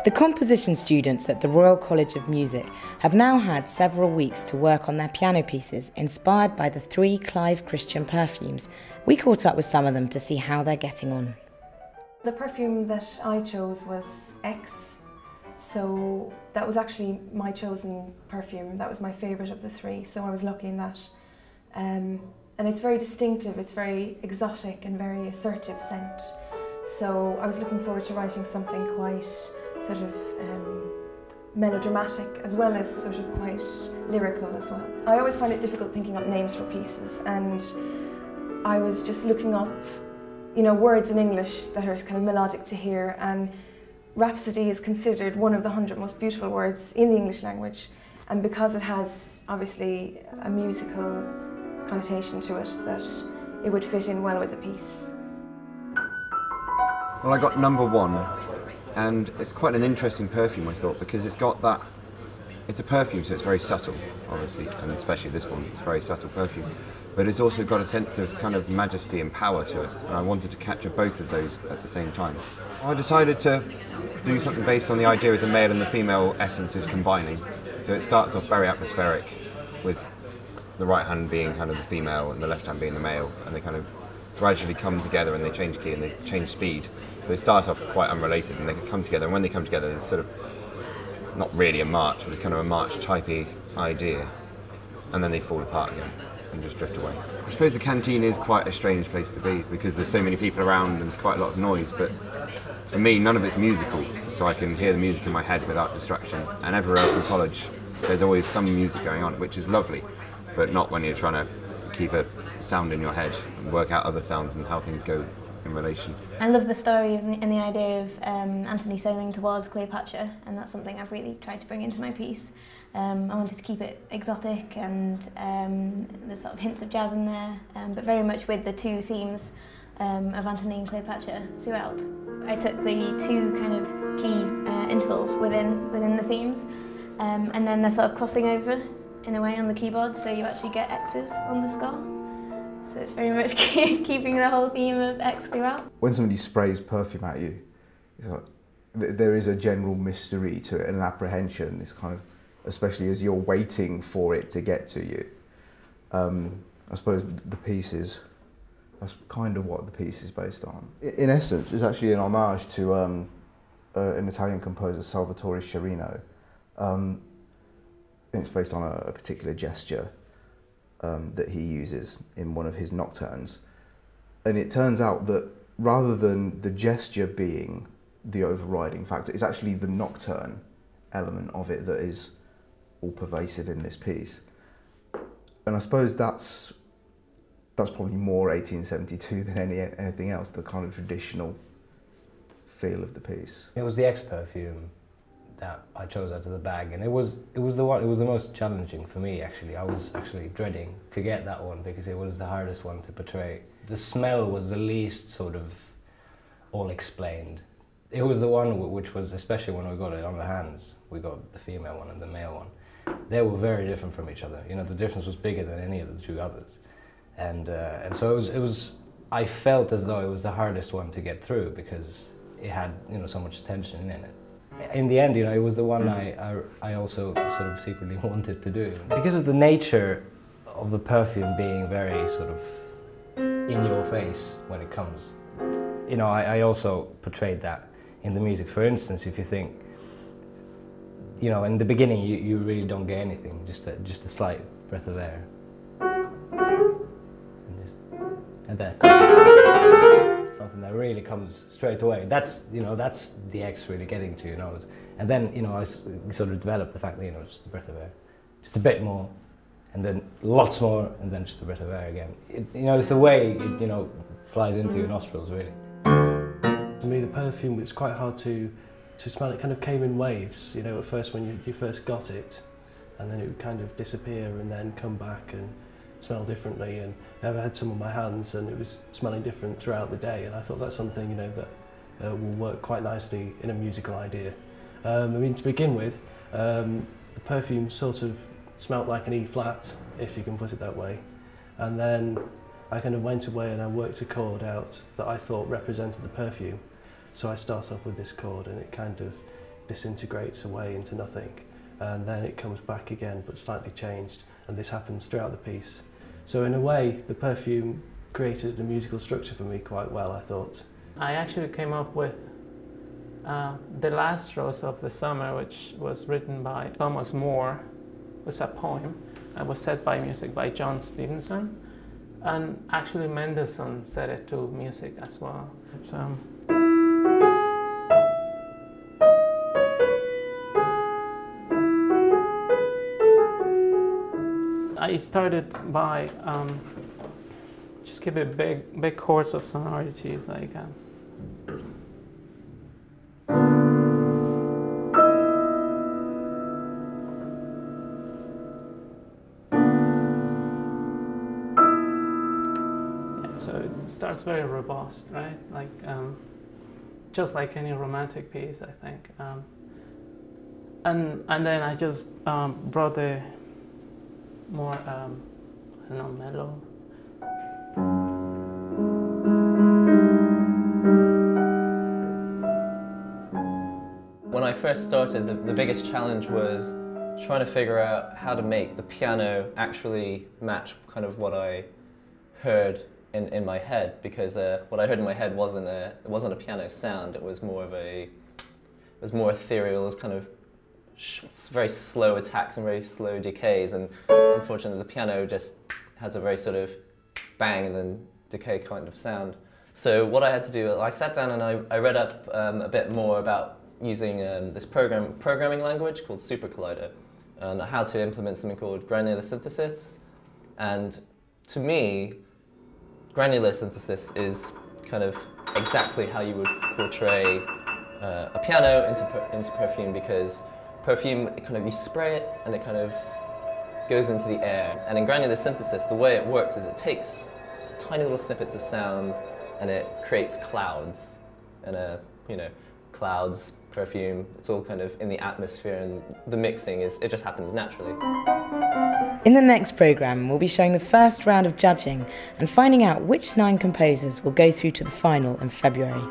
The composition students at the Royal College of Music have now had several weeks to work on their piano pieces inspired by the 3 Clive Christian perfumes. We caught up with some of them to see how they're getting on. The perfume that I chose was X, so that was actually my chosen perfume. That was my favourite of the 3, so I was lucky in that. And it's very distinctive, it's very exotic and very assertive scent. So I was looking forward to writing something quite sort of melodramatic as well as sort of quite lyrical as well. I always find it difficult thinking up names for pieces, and I was just looking up, you know, words in English that are kind of melodic to hear, and Rhapsody is considered one of the 100 most beautiful words in the English language, and because it has obviously a musical connotation to it, that it would fit in well with the piece. Well, I got number 1, and it's quite an interesting perfume, I thought, because it's got that, it's a perfume, so it's very subtle, obviously, and especially this one, it's a very subtle perfume, but it's also got a sense of kind of majesty and power to it, and I wanted to capture both of those at the same time. I decided to do something based on the idea of the male and the female essences combining. So it starts off very atmospheric, with the right hand being kind of the female and the left hand being the male, and they kind of gradually come together and they change key and they change speed. So they start off quite unrelated and they come together, and when they come together there's sort of, not really a march, but it's kind of a march-typey idea, and then they fall apart again and just drift away. I suppose the canteen is quite a strange place to be because there's so many people around and there's quite a lot of noise, but for me none of it's musical, so I can hear the music in my head without distraction, and everywhere else in college there's always some music going on, which is lovely, but not when you're trying to keep a sound in your head and work out other sounds and how things go in relation. I love the story and the idea of Antony sailing towards Cleopatra, and that's something I've really tried to bring into my piece. I wanted to keep it exotic and there's sort of hints of jazz in there, but very much with the 2 themes of Antony and Cleopatra throughout. I took the 2 kind of key intervals within the themes, and then they're sort of crossing over in a way on the keyboard, so you actually get X's on the score. So it's very much keeping the whole theme of X throughout. When somebody sprays perfume at you, it's like, there is a general mystery to it and an apprehension, this kind of, especially as you're waiting for it to get to you. I suppose the pieces, that's kind of what the piece is based on. In essence, it's actually an homage to an Italian composer, Salvatore Sciarrino. It's based on a particular gesture that he uses in one of his nocturnes. And it turns out that rather than the gesture being the overriding factor, it's actually the nocturne element of it that is all pervasive in this piece. And I suppose that's probably more 1872 than anything else, the kind of traditional feel of the piece. It was the X perfume that I chose out of the bag, and it was the most challenging for me actually. I was actually dreading to get that one because it was the hardest one to portray. The smell was the least sort of all explained. It was the one which was, especially when we got it on the hands, we got the female one and the male one. They were very different from each other. You know, the difference was bigger than any of the 2 others, and so it was. I felt as though it was the hardest one to get through because it had, you know, so much tension in it. In the end, you know, it was the one I also sort of secretly wanted to do. Because of the nature of the perfume being very sort of in your face when it comes, you know, I also portrayed that in the music. For instance, if you think, you know, in the beginning you really don't get anything, just a slight breath of air. And then something that really comes straight away. That's, you know, that's the X really getting to your nose. And then, you know, I sort of developed the fact that, you know, just a breath of air, just a bit more, and then lots more, and then just a breath of air again. You know, it's the way it, you know, flies into your nostrils, really. For me, the perfume, it's quite hard to smell. It kind of came in waves, you know, at first when you first got it, and then it would kind of disappear and then come back and smell differently. And I had some on my hands and it was smelling different throughout the day, and I thought that's something, you know, that will work quite nicely in a musical idea. I mean, to begin with, the perfume sort of smelt like an E flat, if you can put it that way, and then I kind of went away and I worked a chord out that I thought represented the perfume. So I start off with this chord, and it kind of disintegrates away into nothing, and then it comes back again but slightly changed, and this happens throughout the piece. So in a way the perfume created a musical structure for me quite well, I thought. I actually came up with The Last Rose of the Summer, which was written by Thomas Moore. It was a poem. It was set by music by John Stevenson, and actually Mendelssohn set it to music as well. It's, I started by just give it big chords of sonorities, like so it starts very robust, right? Like just like any romantic piece, I think. And then I just brought the more, I don't know, mellow. When I first started, the biggest challenge was trying to figure out how to make the piano actually match kind of what I heard in my head, because what I heard in my head wasn't a piano sound. It was more ethereal. It was kind of very slow attacks and very slow decays, and unfortunately the piano just has a very sort of bang and then decay kind of sound. So what I had to do, I sat down and I read up a bit more about using this programming language called Super Collider, and how to implement something called granular synthesis. And to me, granular synthesis is kind of exactly how you would portray a piano into perfume, because perfume, you spray it and it kind of goes into the air. And in granular synthesis, the way it works is it takes tiny little snippets of sounds and it creates clouds. And clouds, perfume, it's all kind of in the atmosphere, and the mixing it just happens naturally. In the next programme, we'll be showing the first round of judging and finding out which 9 composers will go through to the final in February.